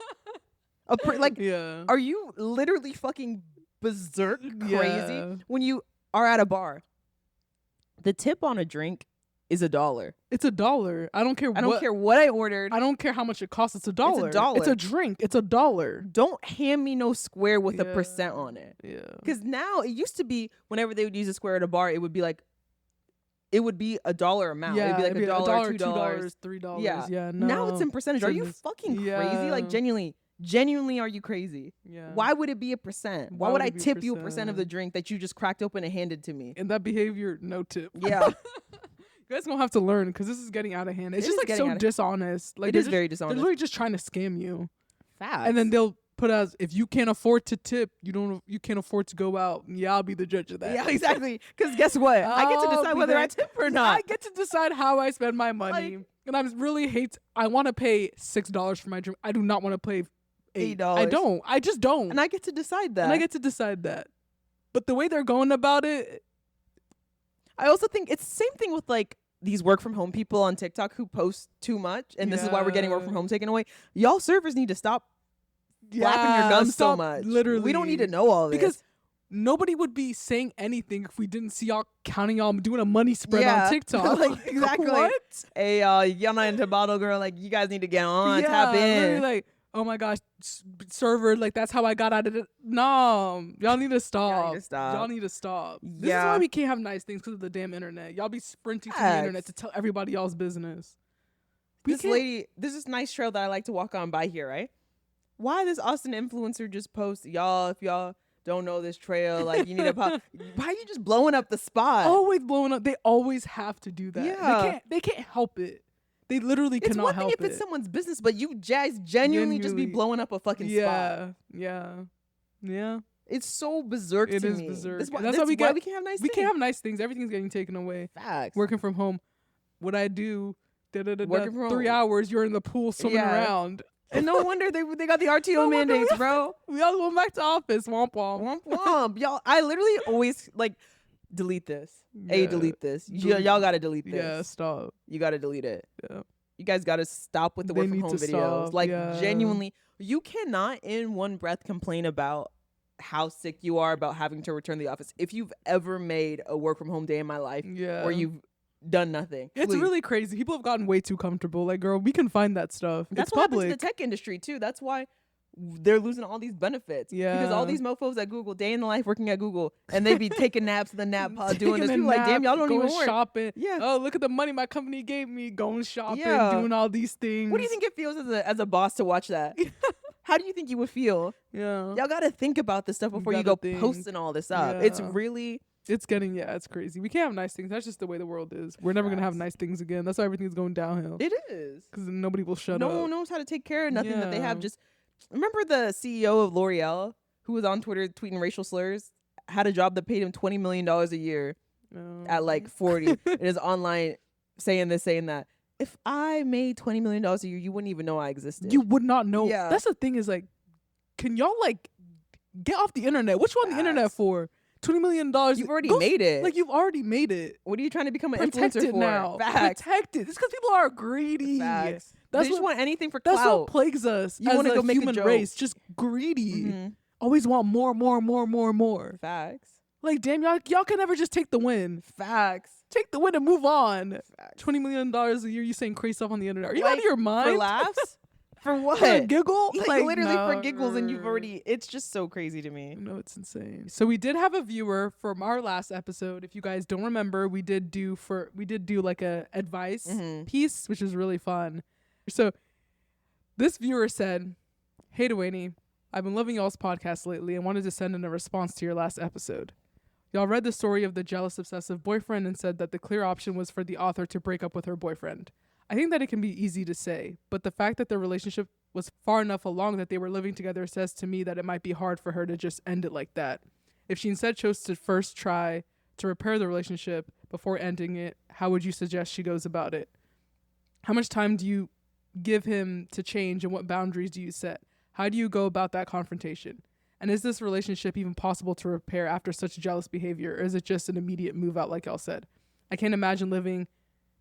Like, Yeah. are you literally fucking berserk crazy Yeah. when you are at a bar? The tip on a drink is $1. It's $1. I don't care. I don't care what I ordered. I don't care how much it costs. It's $1. $1. It's a drink. It's $1. Don't hand me no square with a Yeah. percent on it. Yeah. Because now it used to be whenever they would use a square at a bar, it would be like, it would be a dollar amount. Yeah. It'd be like $1, $2. $2, $3. Yeah. Yeah. No. Now it's in percentage. Are you Goodness. fucking crazy? Yeah. Like, genuinely, are you crazy? Yeah. Why would it be a percent? Why Why would would I it be a tip you a percent of the percent? drink that you just cracked open and handed to me? And that behavior, no tip. Yeah. You guys gonna have to learn because this is getting out of hand. It's It just is like getting so out of- dishonest. Like It they're is just- very They're dishonest. literally just trying to scam you, Facts. and then they'll put as if you can't afford to tip, you can't afford to go out. Yeah, I'll be the judge of that. Yeah, exactly. Because guess what? I get to I'll decide be whether I there. tip or not. I get to decide how I spend my money, and I really hate. I want to pay $6 for my drink. I do not want to pay $8. I $8. don't. I just don't. And I get to decide that. And I get to decide that. But the way they're going about it, I also think it's the same thing with like these work from home people on TikTok who post too much, and this is why we're getting work from home taken away. Y'all servers need to stop flapping your gums so much. Literally, we don't need to know all this because nobody would be saying anything if we didn't see y'all counting y'all doing a money spread on TikTok. Like, exactly. What? Hey, Yana and Tabado girl, like you guys need to get on, tap in. Like, oh my gosh, server, like that's how I got out of it. No, y'all need to stop. Y'all need to stop. This is why we can't have nice things, because of the damn internet. Y'all be sprinting to the internet to tell everybody y'all's business. There's this nice trail that I like to walk on by here, right? Why this Austin influencer just post, y'all, if y'all don't know this trail, like you need to pop. Why are you just blowing up the spot? Always blowing up. They always have to do that. Yeah. They can't help it. They literally cannot help it. It's one thing if it's someone's business, but you guys genuinely just be blowing up a fucking spot. Yeah. It's so berserk to me. It is berserk. That's why we can't have nice things. We can't have nice things. Everything's getting taken away. Facts. Working from home. What I do, working from 3 hours, you're in the pool swimming around. And no wonder they got the RTO mandates, bro. We all going back to office. Womp womp. Womp womp. Y'all, I literally always like delete this. Delete this. Y'all gotta delete this. Yeah, stop. You gotta delete it. Yeah. You guys gotta stop with the work from home videos. Like genuinely, you cannot in one breath complain about how sick you are about having to return to the office. If you've ever made a work from home day in my life where you've done nothing. It's really crazy. People have gotten way too comfortable. Like, girl, we can find that stuff. That's what happens in the tech industry too. That's why they're losing all these benefits. Yeah. Because all these mofos at Google, day in the life working at Google, and they be taking naps in the nap pod doing this. People like, damn, y'all don't even work. Shopping. Yeah. Oh, look at the money my company gave me. Going shopping, doing all these things. What do you think it feels as a boss to watch that? How do you think you would feel? Yeah. Y'all got to think about this stuff before you go posting all this up. Yeah. It's crazy. We can't have nice things. That's just the way the world is. We're never going to have nice things again. That's why everything's going downhill. It is. Because nobody will shut up. No one knows how to take care of nothing that they have. Just remember the CEO of L'Oreal who was on Twitter tweeting racial slurs, had a job that paid him $20 million a year at like 40 and is online saying this, saying that. If I made $20 million a year, you wouldn't even know I existed. You would not know. Yeah. That's the thing is like, can y'all like get off the internet? What you on the internet for? $20 million. You've already made it. Like, you've already made it. What are you trying to become an influencer for? Now. Facts. Protect it. It's because people are greedy. Facts. They just want anything for clout. That's what plagues us. You want to go make human race. Just greedy. Mm-hmm. Always want more. Facts. Like, damn, y'all can never just take the win. Facts. Take the win and move on. Facts. $20 million a year, you saying crazy stuff on the internet. Are you out of your mind? For laughs? For what? For a giggle? Like literally for giggles, and you've already. It's just so crazy to me. No, it's insane. So we did have a viewer from our last episode. If you guys don't remember, we did do like a advice piece, which was really fun. So this viewer said, "Hey Dwayne, I've been loving y'all's podcast lately and wanted to send in a response to your last episode. Y'all read the story of the jealous, obsessive boyfriend and said that the clear option was for the author to break up with her boyfriend. I think that it can be easy to say, but the fact that their relationship was far enough along that they were living together says to me that it might be hard for her to just end it like that. If she instead chose to first try to repair the relationship before ending it, how would you suggest she goes about it? How much time do you give him to change, and what boundaries do you set? How do you go about that confrontation? And is this relationship even possible to repair after such jealous behavior, or is it just an immediate move out like y'all said? I can't imagine living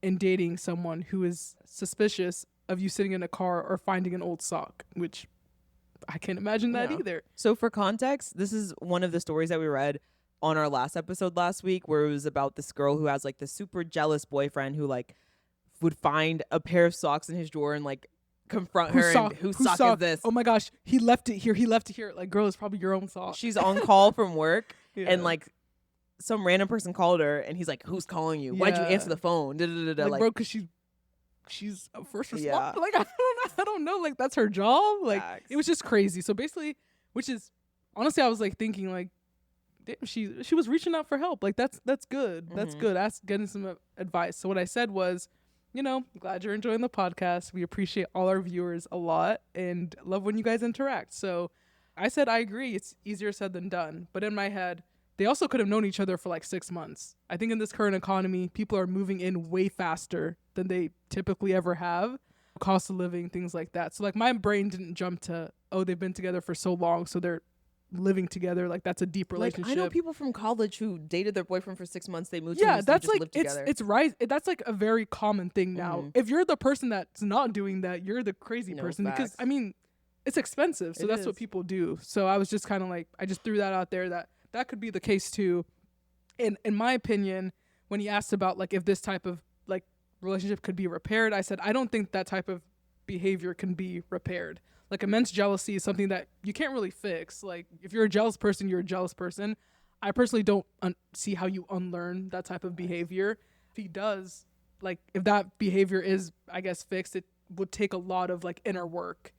and dating someone who is suspicious of you sitting in a car or finding an old sock, which I can't imagine that either." So for context, this is one of the stories that we read on our last episode last week, where it was about this girl who has like this super jealous boyfriend who like would find a pair of socks in his drawer and like confront her and whose sock is this? Oh my gosh, he left it here. Like, girl, it's probably your own sock. She's on call from work and like some random person called her and he's like, "Who's calling you? Why'd you answer the phone?" Like, bro, because she's a first responder. Like, I don't know. Like, that's her job. Like, it was just crazy. So basically, which is honestly, I was like thinking like, damn, she was reaching out for help. Like, that's good. Mm-hmm. That's good. That's getting some advice. So what I said was, glad you're enjoying the podcast. We appreciate all our viewers a lot and love when you guys interact. So I said, I agree. It's easier said than done. But in my head, they also could have known each other for like 6 months. I think in this current economy, people are moving in way faster than they typically ever have. Cost of living, things like that. So like my brain didn't jump to, oh, they've been together for so long, so they're living together. Like that's a deep relationship. Like, I know people from college who dated their boyfriend for 6 months. They moved. Yeah, to that's just like live together. it's right. That's like a very common thing now. Mhm. If you're the person that's not doing that, you're the crazy No, person because facts. I mean, it's expensive, so It that's what is. people do. So I was just kind of like, I just threw that out there that could be the case too. In my opinion, when he asked about like if this type of like relationship could be repaired, I said I don't think that type of behavior can be repaired. Like immense jealousy is something that you can't really fix. Like if you're a jealous person, you're a jealous person. I personally don't see how you unlearn that type of behavior. If he does, like if that behavior is, I guess, fixed, it would take a lot of like inner work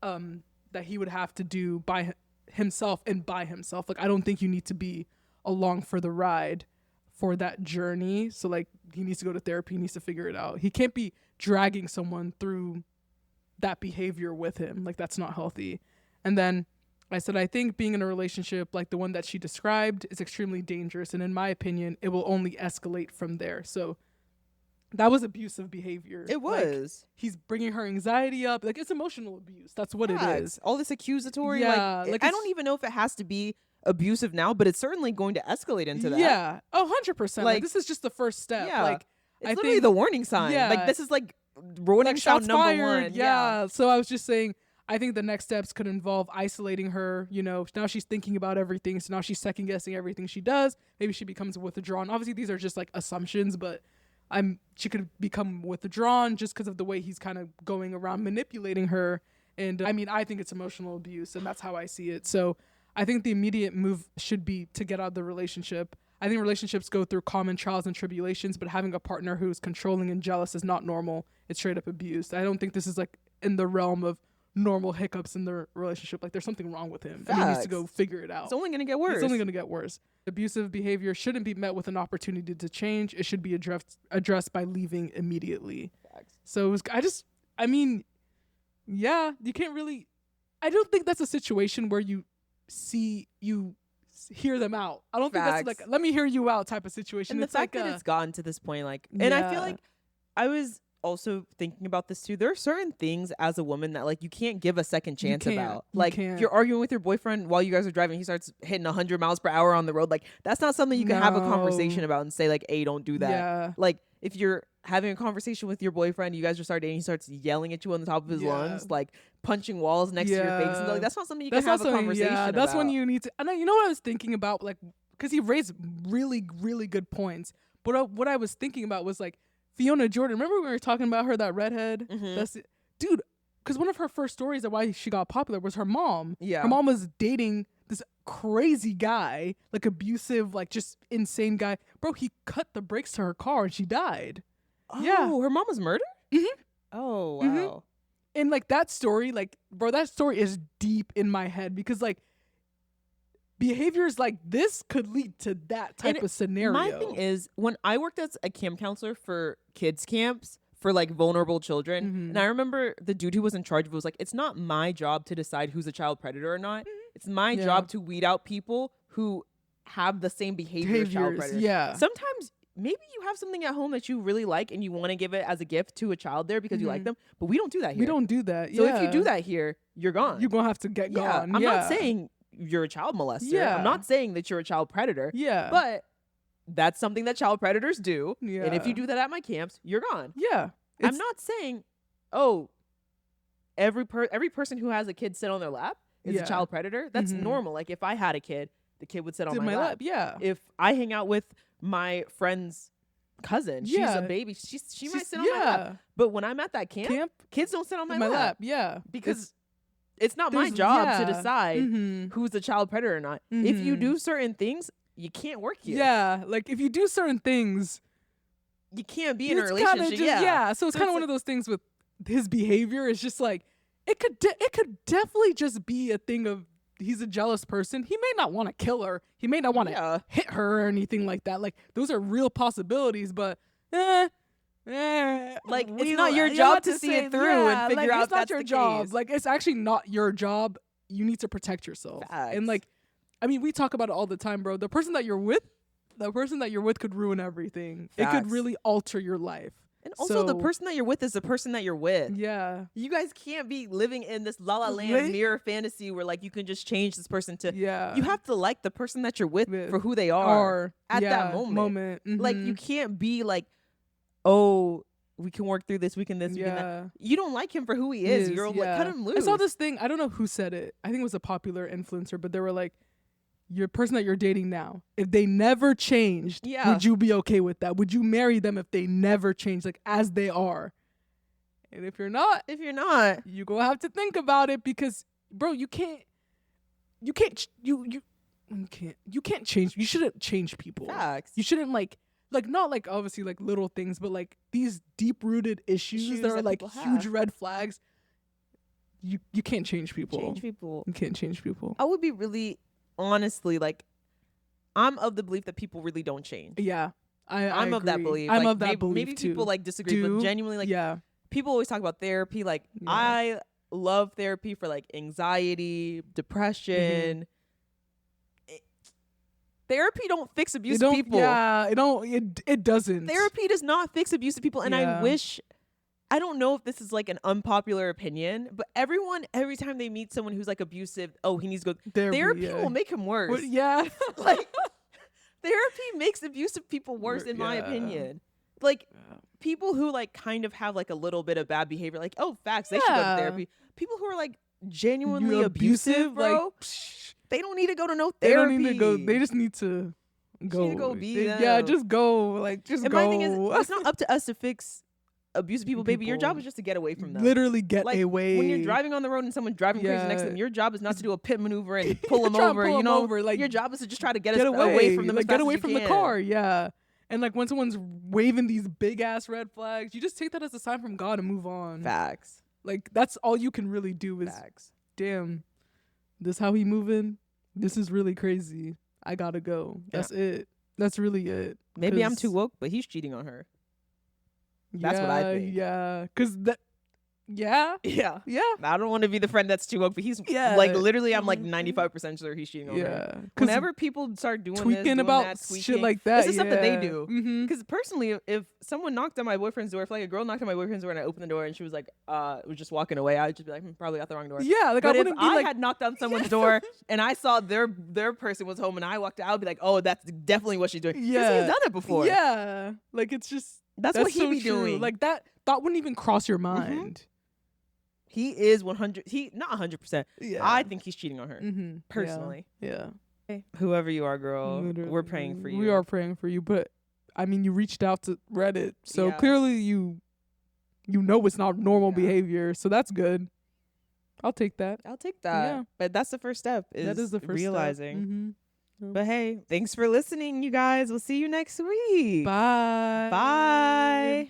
that he would have to do by himself and by himself. Like I don't think you need to be along for the ride for that journey. So like he needs to go to therapy, he needs to figure it out. He can't be dragging someone through that behavior with him. Like that's not healthy. And then I said, I think being in a relationship like the one that she described is extremely dangerous. And in my opinion, it will only escalate from there. So that was abusive behavior. It was. Like, he's bringing her anxiety up. Like it's emotional abuse. That's what it is. All this accusatory. Yeah, like I don't even know if it has to be abusive now, but it's certainly going to escalate into that. Yeah. Oh, 100%. Like this is just the first step. Yeah. Like it's literally the warning sign. Yeah. Like this is like warning like sound shots number fired. one. Yeah. So I was just saying, I think the next steps could involve isolating her. You know, now she's thinking about everything. So now she's second guessing everything she does. Maybe she becomes withdrawn. Obviously, these are just like assumptions, but she could become withdrawn just because of the way he's kind of going around manipulating her. And I mean, I think it's emotional abuse, and that's how I see it. So I think the immediate move should be to get out of the relationship. I think relationships go through common trials and tribulations, but having a partner who's controlling and jealous is not normal. It's straight up abuse. I don't think this is like in the realm of normal hiccups in their relationship. Like there's something wrong with him. And he needs to go figure it out. It's only going to get worse. It's only going to get worse. Abusive behavior shouldn't be met with an opportunity to change. It should be addressed by leaving immediately. Facts. So it was, I mean, yeah, you can't really, I don't think that's a situation where you hear them out. I don't think that's like, let me hear you out type of situation. And it's the fact like that it's gotten to this point, like, and I feel Yeah. like I was also thinking about this too. There are certain things as a woman that like you can't give a second chance about. Like if you're arguing with your boyfriend while you guys are driving, he starts hitting 100 miles per hour on the road. Like that's not something you can have a conversation about and say like, hey, don't do that. Yeah. Like if you're having a conversation with your boyfriend, you guys are starting dating, he starts yelling at you on the top of his lungs, like punching walls next to your face. And like, that's not something you can have a conversation about. That's when you need to, and you know what I was thinking about? Like, because he raised really, really good points. But what I was thinking about was like, Fiona Jordan, remember when we were talking about her, that redhead? Mhm. That's it. Dude, because one of her first stories of why she got popular was her mom. Yeah. Her mom was dating this crazy guy, like abusive, like just insane guy. Bro, he cut the brakes to her car and she died. Oh, Yeah. her mom was murdered? Mhm. Oh, wow. Mhm. And like that story, like, bro, that story is deep in my head because like behaviors like this could lead to that type of scenario. My thing is, when I worked as a camp counselor for kids camps for like vulnerable children, Mhm. and I remember the dude who was in charge of it was like, it's not my job to decide who's a child predator or not. It's my Yeah. job to weed out people who have the same behavior as child predators. Yeah. Sometimes maybe you have something at home that you really like and you want to give it as a gift to a child there because you like them, but we don't do that here. We don't do that. So if you do that here, you're gone. you're gonna have to get gone. I'm not saying you're a child molester. Yeah. I'm not saying that you're a child predator. Yeah. But that's something that child predators do. Yeah. And if you do that at my camps, you're gone. Yeah. I'm not saying, oh, every person who has a kid sit on their lap is a child predator. That's Mhm. normal. Like if I had a kid, the kid would sit on my lap. Yeah. If I hang out with my friend's cousin, she's Yeah. a baby, she might sit on my lap. But when I'm at that camp, kids don't sit on my lap. Yeah. Because it's not my there's- job to yeah. decide Mhm. who's a child predator or not. If you Mhm. do certain things, you can't work here. Yeah. Like if you do certain things, You can't be in a it's kinda relationship. just- yeah. So it's So kind it's of one of those things with his behavior. It's just like it could definitely just be a thing of he's a jealous person. He may not want to kill her. He may not want to Yeah. hit her or anything like that. Like those are real possibilities, but Like, it's not your job to see it through and figure out it's not that's your the job. case. Like it's actually not your job. You need to protect yourself. Facts. And like, I mean, we talk about it all the time, bro. The person that you're with could ruin everything. It could Facts. really alter your life. And also, the So- person that you're with is the person that you're with. Yeah. You guys can't be living in this La La Land Right? mirror fantasy where like you can just change this person to. Yeah. You have to like the person that you're with With- for who they are at yeah, that moment. Like you Mhm. can't be like, oh, we can work through this, we can this, we can that. Yeah. You don't like him for who he is. You're like, cut him loose. I saw this thing. I don't know who said it. I think it was a popular influencer, but they were like, your person that you're dating now, if they never changed, Yeah. would you be okay with that? Would you marry them if they never changed, like as they are? And if you're not, you go have to think about it because, bro, you can't change. You shouldn't change people. Facts. You shouldn't like not like obviously like little things, but like these deep rooted issues that are that like people huge have. red flags. You can't change people. Change people. You can't change people. I would be really, honestly, like, I'm of the belief that people really don't change. Yeah. I'm of that agree. belief. I'm Like, of that belief maybe too. people like disagree, but genuinely, like, yeah. people always talk about therapy. Like, Yeah. I love therapy for like anxiety, depression. Therapy don't fix abusive people. Yeah, it doesn't. Therapy does not fix abusive people. And Yeah. I wish, I don't know if this is like an unpopular opinion, but everyone, every time they meet someone who's like abusive, oh, he needs to go. Therapy yeah. will make him worse. Well, yeah. Like, therapy makes abusive people worse, in my Yeah. opinion. Like, people who like kind of have like a little bit of bad behavior, like, oh, facts, they should go to Yeah. therapy. People who are like genuinely You're abusive, bro, like, they don't need to go to no they therapy. don't need to go. They just need to go. need to go be Yeah, them. just go. Like, just And go. my thing is, it's not up to us to fix abusive people, baby. Your People. job is just to get away from them. Literally get Like, away. when you're driving on the road and someone's driving crazy next to Yeah. them, your job is not to do a pit maneuver and pull them Try and over. pull You 'em know, over, like, your job is to just try to get get us away from them. like as get fast away as you from the can. car. Yeah. And like when someone's waving these big ass red flags, you just take that as a sign from God and move on. Facts. Like that's all you can really do is, Facts. damn, this how he moving? This is really crazy. I gotta go. That's it. That's really it. Maybe I'm 'Cause- too woke, but he's cheating on her. That's what I think. Yeah. Cause that. Yeah. Yeah. Yeah. I don't want to be the friend that's too woke, but he's Yeah. like literally, I'm like 95% sure he's cheating on her. Yeah. 'Cause Whenever people start doing tweaking this, doing about that, shit tweaking, like that. it's the stuff that they do. Mm-hmm. Because personally, if someone knocked on my boyfriend's door, if like a girl knocked on my boyfriend's door and I opened the door and she was like, was just walking away, I'd just be like, probably out the wrong door. Yeah. Like But I if wouldn't be I like. had knocked on someone's door and I saw their person was home and I walked out, I'd be like, oh, that's definitely what she's doing. Because Yeah. he's done it before. Yeah. Like it's just. That's what he so be true. doing. Like that thought wouldn't even cross your mind. He is 100. He not 100%. Yeah. I think he's cheating on her Mm-hmm. personally. Yeah. Whoever you are, girl, Literally. we're praying for you. We are praying for you, but I mean, you reached out to Reddit, so Yeah. clearly you know it's not normal Yeah. behavior, so that's good. I'll take that. I'll take that. Yeah. But that's the first step. That is the first realizing. Step. Mm-hmm. But hey, thanks for listening, you guys. We'll see you next week. Bye. Bye.